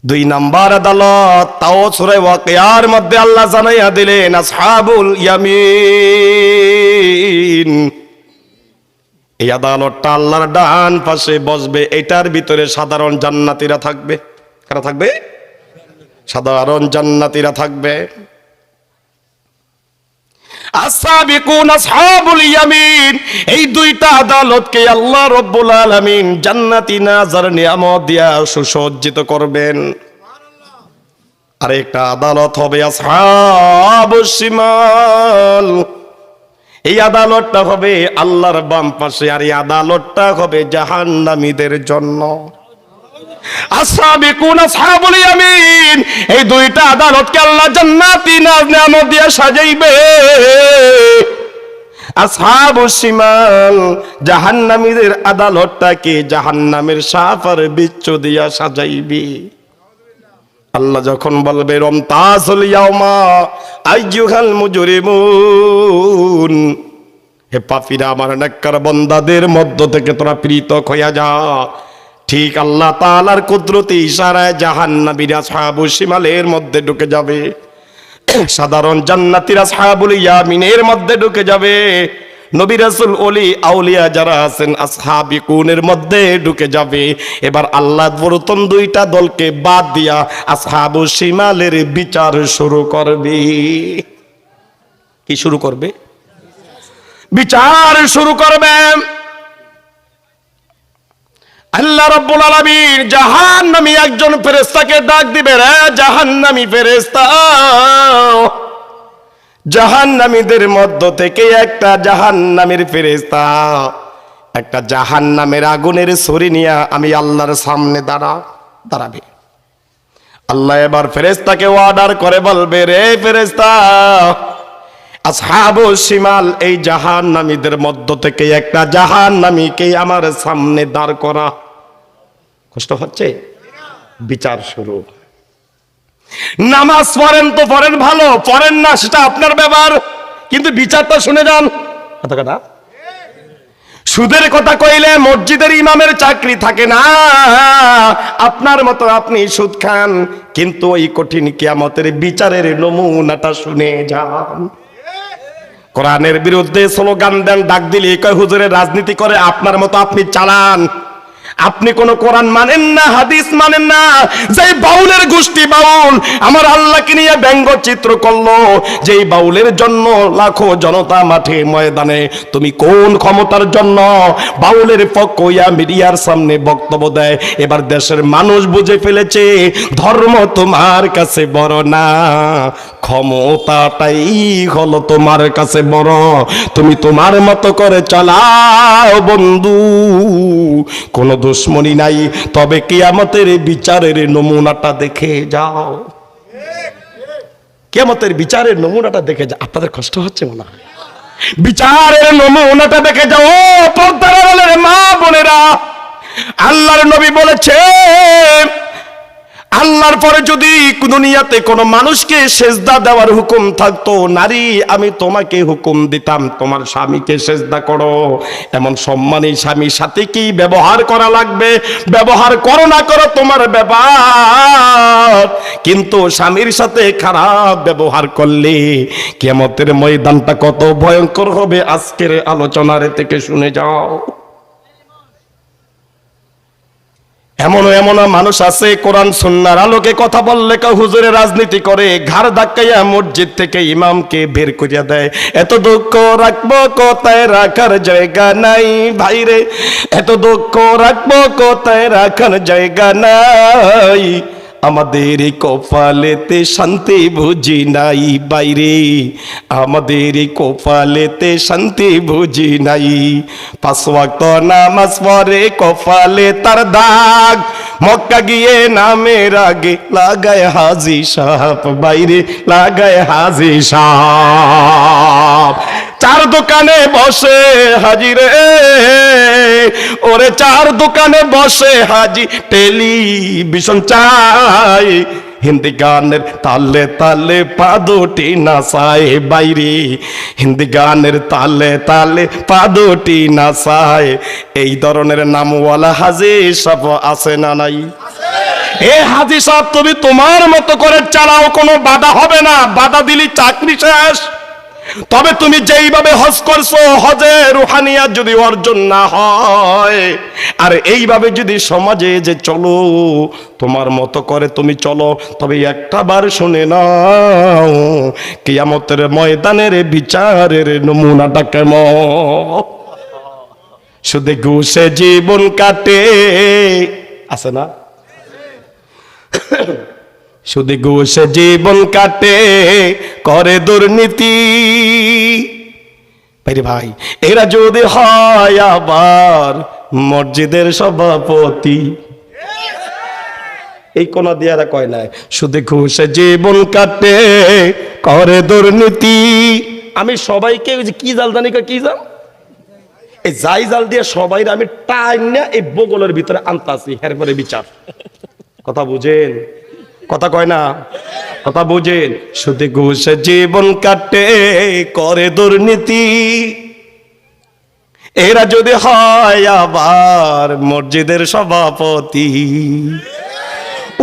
দুই নাম্বার আদালত, তাও সূরা ওয়াকিয়ার মধ্যে আল্লাহ জানাইয়া দিলেন, আসহাবুল ইয়ামিন। এই আদালতটা আল্লাহর ডান পাশে বসবে। এটার ভিতরে সাধারণ জান্নাতীরা থাকবে। কারা থাকবে? সাধারণ জান্নাতীরা থাকবে। আসসাবিকুন আসহাবুল ইয়ামিন, এই দুইটা আদালতকে আল্লাহ রাব্বুল আলামিন জান্নাতি নাজার নিয়ামত দিয়া সুসজ্জিত করবেন। আরেকটা আদালত হবে আসহাবুশ শিমাল। এই আদালতটা হবে আল্লাহর বাম পাশে, আর এই আদালতটা হবে জাহান্নামীদের জন্য। আসসাবিকুন আসহাবুল ইয়ামিন, এই দুইটা আদালতকে আল্লাহ জান্নাতি নিয়ামত দিয়ে সাজাইবে। আসহাবুশ শিমাল, জাহান্নামীদের আদালতটাকে জাহান্নামের সাপ আর বিচ্ছু দিয়া সাজাইবে। আল্লাহ যখন বলবে রমতাজুল ইয়াউমা আইয়ুহাল মুজরিমুন, হে পাপীরা আমার নেককার বান্দাদের মধ্য থেকে তোরা পৃথক হইয়া যা, ঠিক আল্লাহ তাআলার কুদরতি ইশারায় জাহান্নামীরা আসহাবুশ শিমালের মধ্যে ঢুকে যাবে, সাধারণ জান্নাতীরা আসহাবুল ইয়ামিনের মধ্যে ঢুকে যাবে, নবী রাসূল ওলি আউলিয়া যারা আছেন আসহাবিকুনের মধ্যে ঢুকে যাবে। এবার আল্লাহ প্রথম দুইটা দলকে বাদ দিয়া আসহাবুশ শিমালের বিচার শুরু করবে। কি শুরু করবে? বিচার শুরু করবে। আল্লাহ রাব্বুল আলামিন জাহান্নামী একজন ফেরেশতাকে ডাক দিবে, রে জাহান্নামী ফেরেশতা, জাহান্নামীদের মধ্য থেকে একটা জাহান্নামের ফেরেশতা একটা জাহান্নামের আগুনের ছুরি নিয়ে আমি আল্লাহর সামনে দাঁড়াবে। আল্লাহ এবার ফেরেশতাকে অর্ডার করে বলবে, রে ফেরেশতা, আসহাবুশ শিমাল এই জাহান্নামীদের মধ্য থেকে একটা জাহান্নামীকে আমার সামনে দাঁড় করা। কষ্ট হচ্ছে? বিচার শুরু। নামাজ পড়েন তো পড়েন, ভালো পড়েন না সেটা আপনার ব্যাপার, কিন্তু বিচারটা শুনে যান। কথা সুদের কথা কইলে মসজিদের ইমামের চাকরি থাকে না, আপনার মতো আপনি সুদ খান, কিন্তু ওই কঠিন কিয়ামতের বিচারের নমুনাটা শুনে যান। কোরআনের বিরুদ্ধে স্লোগান দেন, ডাক দিলে কয় হুজুরের রাজনীতি করে, আপনার মতো আপনি চালান। আপনি কোন কোরআন মানেন না, হাদিস মানেন না। যেই বাউলের গোষ্ঠী বাউল আমার আল্লাহকে নিয়ে ব্যঙ্গচিত্র করলো, যেই বাউলের জন্য লাখো জনতা মাঠে ময়দানে, তুমি কোন ক্ষমতার জন্য বাউলের পক্ষ হইয়া মিডিয়ার সামনে বক্তব্য দেয়? এবার দেশের মানুষ বুঝে ফেলেছে ধর্ম তোমার কাছে বড় না, ক্ষমতাটাই হলো তোমার কাছে বড়। তুমি তোমার মতো করে চালাও বন্ধু, কোন দুশ্মনী নাই, তবে কিয়ামতের বিচারের নমুনাটা দেখে যাও। কিয়ামতের বিচারের নমুনাটা দেখে যাও। আপনাদের কষ্ট হচ্ছে মনে হয়? বিচারের নমুনাটা দেখে যাও। পর্দার আড়ালের মা বোনেরা, আল্লাহর নবী বলেছে, আল্লাহর পরে যদি দুনিয়াতে কোন মানুষকে সেজদা দেওয়ার হুকুম থাকতো, নারী আমি তোমাকে হুকুম দিতাম তোমার স্বামীকে সেজদা করো। এমন সম্মানী স্বামীর সাথে কি ব্যবহার করা লাগবে, ব্যবহার করো না করো তোমার ব্যাপার, কিন্তু স্বামীর সাথে খারাপ ব্যবহার করলে কিয়ামতের ময়দানটা কত ভয়ঙ্কর হবে আজকের আলোচনার থেকে শুনে যাও। এমন মানুষ আছে কোরআন সুন্নাহর আলোকে কথা বললে কেউ হুজুরের রাজনীতি করে, ঘাড় ধাক্কাইয়া মসজিদ থেকে ইমামকে বের করিয়া দেয়। এত দুঃখ রাখবো কোথায়, রাখার জায়গা নাই ভাইরে, এত দুঃখ রাখবো কোথায়, রাখার জায়গা নাই। আমাদের কপালেতে শান্তি বুঝি নাই বাইরে, আমাদের কপালেতে শান্তি বুঝি নাই। 5 ওয়াক্ত নামাজ পড়ে কপালে তার দাগ, মক্কা গিয়ে নামের আগে লাগায় হাজি সাহেব বাইরে, লাগায় হাজি সাহেব। 4 দোকানে বসে হাজি রে, ওরে 4 দোকানে বসে হাজি, টেলিভিশন চাই, হিন্দি গানের তালে তালে পা দুটি নাচায় বাইরে, হিন্দি গানের তালে তালে পা দুটি নাচায়। এই ধরনের নামওয়ালা হাজি সাহেব আছে না নাই? এ হাজি সাহেব তুমি তোমার মতো করে চালাও, কোনো বাধা হবে না, বাধা দিলি চাকরি শেষ। তবে তুমি যেইভাবে হজ করছো, হজে রুহানিয়াত যদি অর্জন না হয়, আর এইভাবে যদি সমাজে যে চলো তোমার মতো করে তুমি চলো, তবে একটা বার শুনে নাও কিয়ামতের ময়দানের বিচারের নমুনাটা কেমন। সুদে ঘুষে জীবন কাটে, আছে না? সুদে ঘুষে জীবন কাটে, করে দুর্নীতি, ভাই ভাই, এরা যদি হয় আবার মসজিদের সভাপতি, এই কোন দিয়ারা কয় নাই সুদে ঘুষে জীবন কাটে করে দুর্নীতি। আমি সবাইকে ওই যে কি জাল জানি, কি জাল, এই যাই জাল দিয়ে সবাই আমি টাইম না এই বগলের ভিতরে আনতাছি, এরপরে বিচার। কথা বুঝেন? কথা কয় না, কথা বুঝেন? সুদে ঘুষে জীবন কাটে করে দুর্নীতি, এরা যদি হয় আবার মসজিদের সভাপতি।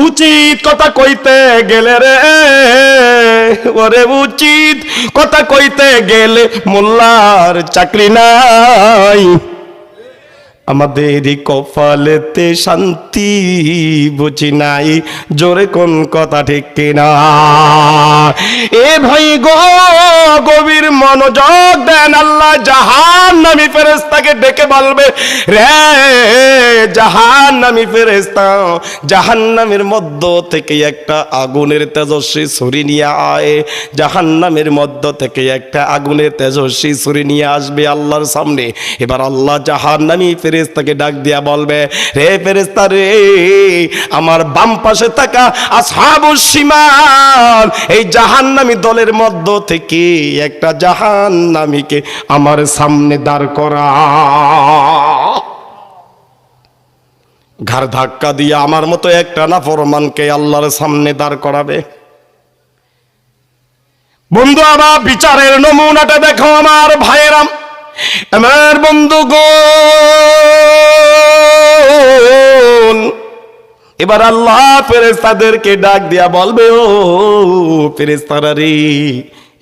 উচিত কথা কইতে গেলে রে ওরে, উচিত কথা কইতে গেলে মোল্লার চাকরি নাই, আমাদের কপালেতে শান্তি বুঝি নাই, জোরে কোন কথা ঠিক কিনা? এ ভাই গো, গভীর মনোযোগ দেন। আল্লাহ জাহান্নামী ফেরেশতাকে ডেকে বলবে, রে জাহান্নামী ফেরেশতা, জাহান্নামের মধ্য থেকে একটা আগুনের তেজস্বী ছুরি নিয়ে আয়। জাহান্নামের মধ্য থেকে একটা আগুনের তেজস্বী ছুরি নিয়ে আসবে আল্লাহর সামনে। এবার আল্লাহ জাহান্নামী ফেরেশতাকে ডাক দিয়া বলবে, রে ফেরেশতা রে, আমার বাম পাশে থাকা আসহাবুস শিমাল এই জাহান্নামী দলের মধ্য থেকে একটা জাহান্নামীকে আমার সামনে দাঁড় করা। ঘাড় ধাক্কা দিয়ে আমার মতো একটা নাফরমানকে আল্লাহর সামনে দাঁড় করাবে। বন্ধু আমার বিচারের নমুনাটা দেখো আমার ভাইয়েরাম, আমার বন্ধুগণ। এবার আল্লাহ ফেরেশতাদেরকে ডাক দিয়া বলবে, ও ফেরেশতারা রে,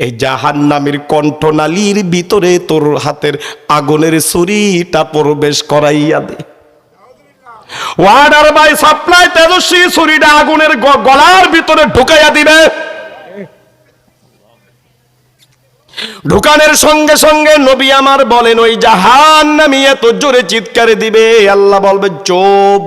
এই জাহান্নামের কণ্ঠনালীর ভিতরে তোর হাতের আগুনের ছুরিটা প্রবেশ করাইয়া দে। ওয়াটার বাই সাপ্লাই তেজস্বী ছুরিটা আগুনের গলার ভিতরে ঢুকাইয়া দিবে। ঢুকানোর সঙ্গে সঙ্গে নবী আমার বলেন, ওই জাহান্নামী এত জোরে চিৎকার দিবে, আল্লাহ বলবে চুপ।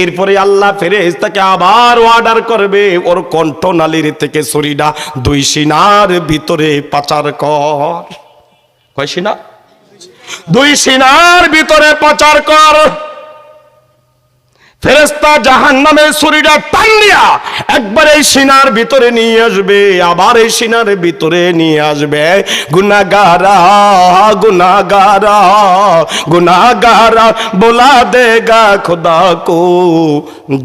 এরপরে আল্লাহ ফেরেশতাকে আবার অর্ডার করবে, ওর কণ্ঠনালীর থেকে ছুরিটা দুই সিনার ভিতরে পাচার কর। কয় সিনা? দুই সিনার ভিতরে পাচার কর। ফেরেশতা জাহান্নামের ছুরিটা টান দিয়া একবার এই সিনার ভিতরে নিয়ে আসবে, আবার এই সিনার ভিতরে নিয়ে আসবে। গুনাহগারা গুনাহগারা গুনাহগারা बोला देगा खुदा को,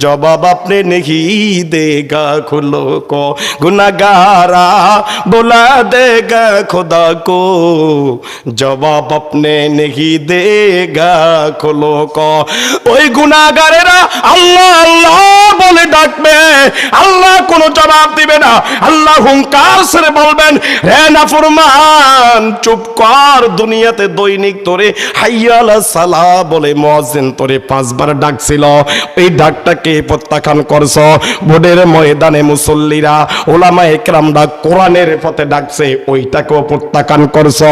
जवाब अपने नहीं देगा खुलो को। गुनाहगारा बोला देगा खुदा को, जवाब अपने नहीं देगा खुलो को। ওই গুনাহগারেরা আল্লাহ আল্লাহ বলে ডাকবে, আল্লাহ কোনো জবাব দিবে না। আল্লাহ হুঙ্কার ছেড়ে বলবেন, হে নাফরমান চুপ কর। দুনিয়াতে দৈনিক তোরে হাইয়া আলাস সালাহ বলে মুয়াজ্জিন তোরে 5 বার ডাকছিল, এই ডাকটাকে প্রত্যাখ্যান করছো। ভোটের ময়দানে মুসল্লিরা ওলামায়ে কেরামরা কোরআনের পথে ডাকছে, ওইটাকেও প্রত্যাখ্যান করছো।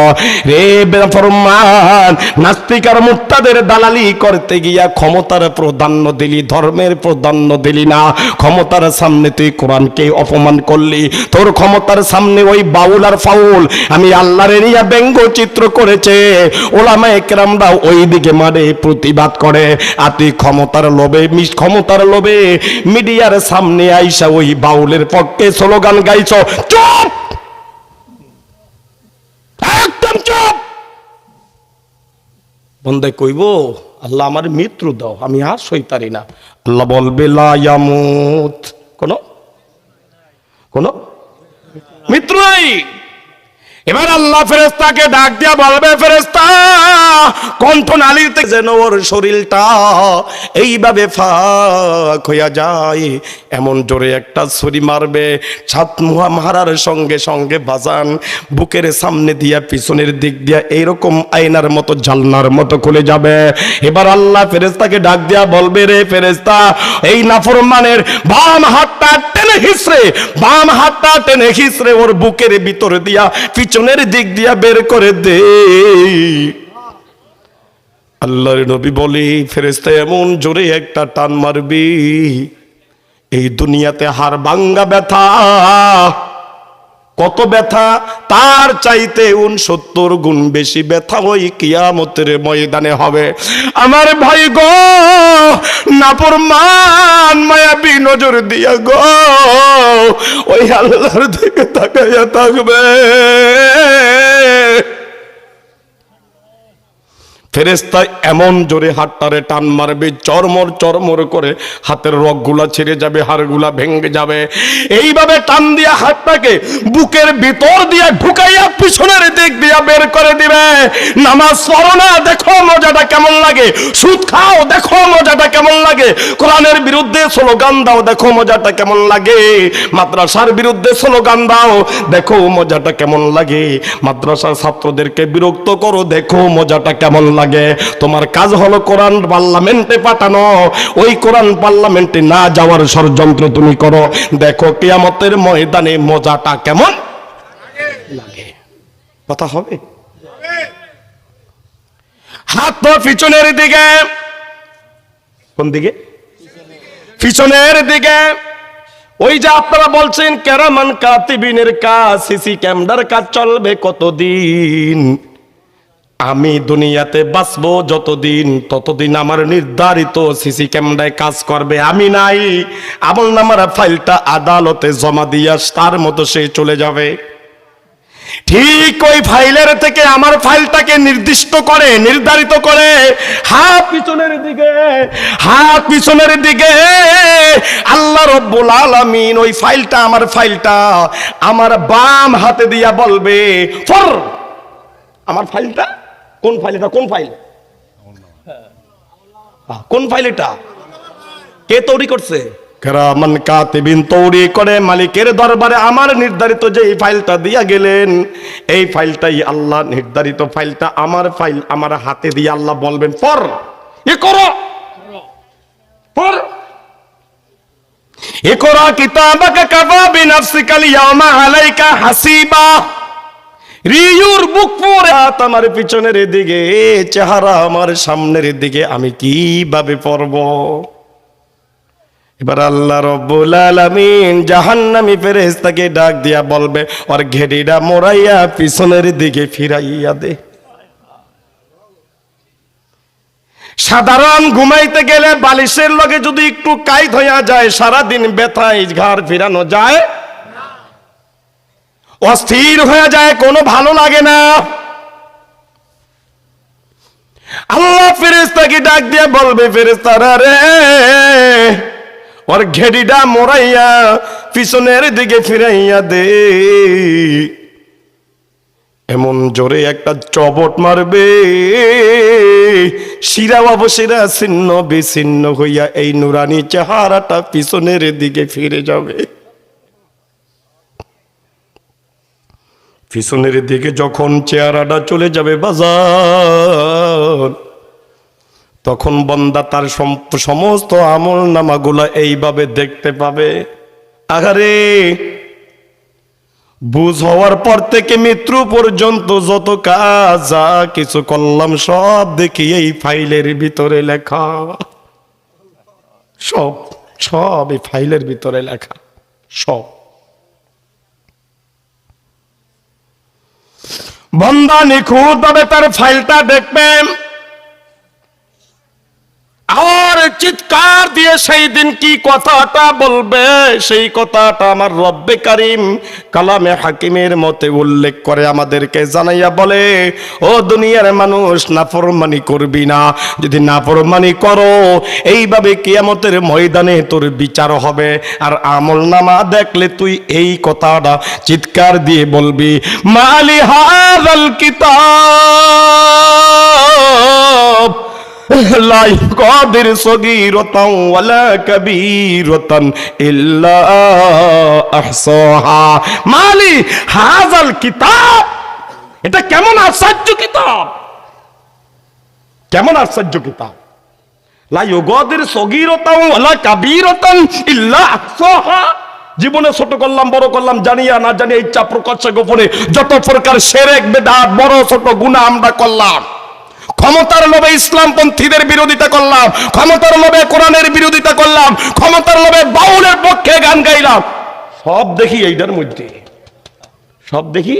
রে নাফরমান, নাস্তিক আর মুরতাদের দালালি করতে গিয়া ক্ষমতার প্রাধান্য দিলি, ধর্মের প্রাধান্য দিলি না। ক্ষমতার সামনে তুই কোরআনকে অপমান করলি, তোর ক্ষমতার সামনে ওই বাউল আর ফাউল আমি আল্লাহর নিয়া ব্যঙ্গ চিত্র করেছে, ওলামায়ে কেরামরা ওই দিকে মারে প্রতিবাদ করে। আর তুই ক্ষমতার লোভে ক্ষমতার লোভে মিডিয়ার সামনে আইসা ওই বাউলের পক্ষে স্লোগান গাইছ। চুপ, একদম চুপ। বন্দে কইব, আল্লাহ আমার মৃত্যু দাও, আমি আর সইতারি না। আল্লাহ বলবে লা ইয়ামুত, কোন মৃত্যু নাই। এবার আল্লাহ ফেরেশতাকে ডাক দিয়া বলবে, ফেরেশতা কণ্ঠনালীর থেকে যেন ওর শরীরটা এইভাবে ফাঁক হইয়া যায়, এমন জোরে একটা ছুরি মারবে। ছাত মুহা মারার সঙ্গে সঙ্গে বাজান বুকের সামনে দিয়া পিছনের দিক দিয়া এইরকম আয়নার মতো জালনার মতো খুলে যাবে। এবার আল্লাহ ফেরেশতাকে ডাক দিয়া বলবে, রে ফেরেশতা এই নাফরমানের বাম হাতটা টেনে হিসড়ে, বাম হাতটা টেনে হিসড়ে ওর বুকের ভিতর দিয়া পিছনের দিক দিয়া বের করে দে। আল্লাহর নবী বলে, ফেরেশতা এমন জোরে একটা টান মারবি, এই দুনিয়াতে হাড় ভাঙ্গা ব্যথা কত ব্যথা, তার চাইতে 69 গুণ বেশি ব্যথা ওই কিয়ামতের ময়দানে হবে। আমার ভাই গো, নাফরমান মায়াবী নজর দিয়া গো ওই আল্লাহর দিকে তাকাইয়া থাকবে। ফেরেশতা এমন জোরে হাতটারে টান মারবে, চরমর চরমর করে হাতের রগগুলা ছিঁড়ে যাবে, হাড়গুলা ভেঙে যাবে। এইভাবে টান দিয়া হাতটাকে বুকের ভিতর দিয়া ঢুকাইয়া পিছনের দিক দিয়া বের করে দিবে। নামাজ পড়ো না, দেখো মজাটা কেমন লাগে। সুদ খাও, দেখো মজাটা কেমন লাগে। কোরআনের বিরুদ্ধে স্লোগান দাও, দেখো মজাটা কেমন লাগে। মাদ্রাসার বিরুদ্ধে স্লোগান দাও, দেখো মজাটা কেমন লাগে। মাদ্রাসার ছাত্রদেরকে বিরক্ত করো, দেখো মজাটা কেমন লাগে। তোমার কাজ হলো কোরআন পার্লামেন্টে পাঠানো, ওই কোরআন পার্লামেন্টে না যাওয়ার ষড়যন্ত্র তুমি করো। দেখো কিয়ামতের ময়দানে মজাটা কেমন লাগে। কথা হবে? হাত তো পিছনের দিকে। কোন দিকে? পিছনের দিকে। ওই যে আপনারা বলছেন কেরামান কাতিবিনের কাজ, সিসি ক্যামেরার কাজ চলবে কতদিন? আমি দুনিয়াতে বাঁচবো যতদিন, ততদিন আমার নির্ধারিত সিসি ক্যামেরায় কাজ করবে। আমি নাই, আমলনামার ফাইলটা আদালতে জমা দিয়া তার মতো সে চলে যাবে। ঠিক ওই ফাইলের থেকে আমার ফাইলটাকে নির্দিষ্ট করে, নির্ধারিত করে হাত পিছনের দিকে, হাত পিছনের দিকে। আল্লাহ রব্বুল আলামিন ওই ফাইলটা, আমার ফাইলটা আমার বাম হাতে দিয়া বলবে ফর। আমার ফাইলটা কোন ফাইল? এটা কোন ফাইল? কোন ফাইল এটা? কে তৈরি করছে? কেরামান কাতিবিন তৈরি করে মালিকের দরবারে আমার নির্ধারিত যে এই ফাইলটা দিয়া গেলেন, এই ফাইলটাই আল্লাহ নির্ধারিত ফাইলটা, আমার ফাইল আমার হাতে দিয়ে আল্লাহ বলবেন ফর, এ করো, ফর। ইকরা কিতাবাকা কাফা বিনাফসিকাল ইয়াওমা আলাইকা হাসিবা। রিয়ুর বুক পরে আমার পিছনের দিকে, চেহারা আমার সামনের দিকে, আমি কিভাবে পড়ব? এবার আল্লাহ রব্বুল আলামিন জাহান্নামী ফেরেশতাকে ডাক দিয়া বলবে ওর ঘেড়িটা মোড়াইয়া পিছনের দিকে ফিরাইয়া দে। সাধারণ ঘুমাইতে গেলে বালিশের লগে যদি একটু কাইত হইয়া যায়, সারাদিন ব্যথায় ঘাড় ফিরানো যায়, অস্থির হয়ে যায়, কোনো ভালো লাগে না। আল্লাহ ফেরেশতাকে ডাক দিয়া বলবে ফেরেশতারা রে, ওর ঘেড়িটা মোড়াইয়া পিছনের দিকে ফিরাইয়া দে। এমন জোরে একটা চবট মারবে, শিরা অবশিরা ছিন্ন বিচ্ছিন্ন হইয়া এই নুরানি চেহারাটা পিছনের দিকে ফিরে যাবে। পিছনের দিকে যখন চেহারাটা চলে যাবে বাজার, তখন বান্দা তার সমস্ত আমল নামাগুলা এইভাবে দেখতে পাবে। আহারে, বুঝ হওয়ার পর থেকে মৃত্যু পর্যন্ত যত কাজ যা কিছু করলাম সব দেখি এই ফাইলের ভিতরে লেখা, সব সব এই ফাইলের ভিতরে লেখা, সব। বান্দা নিখুঁতভাবে তার ফাইলটা দেখবেন আর চিৎকার দিয়ে সেই দিন কি কথাটা বলবে, সেই কথাটা আমার রব্বে কারিম কালামে হাকিমের মতে উল্লেখ করে আমাদেরকে জানাইয়া বলে, ও দুনিয়ার মানুষ, নাফরমানি করবি না। যদি নাফরমানি করো, এইভাবে কিয়ামতের ময়দানে তোর বিচার হবে। আর আমলনামা দেখলে তুই এই কথাটা চিৎকার দিয়ে বলবি, মালি হাযাল কিতাব লা ইউগাদিরু সগীরাতাও ওয়ালা কাবীরাতান ইল্লা আহসাহা। মালি হাযাল কিতাব, এটা কেমন আশ্চর্য কিতাব, কেমন আশ্চর্য কিতাব। লা ইউগাদিরু সগীরাতাও ওয়ালা কাবীরাতান ইল্লা আহসাহা। জীবনে ছোট করলাম বড় করলাম জানিয়া না জানিয়া, ইচ্ছা প্রকাশ্যে গোপনে যত প্রকার শিরক বিদআত বড় ছোট গুনাহ আমরা করলাম। ক্ষমতার লোভে ইসলামপন্থীদের বিরোধিতা করলাম, ক্ষমতার লোভে কোরআনের বিরোধিতা করলাম, ক্ষমতার লোভে বাউলের পক্ষে গান গাইলাম, সব দেখি এইটার মধ্যে। সব দেখি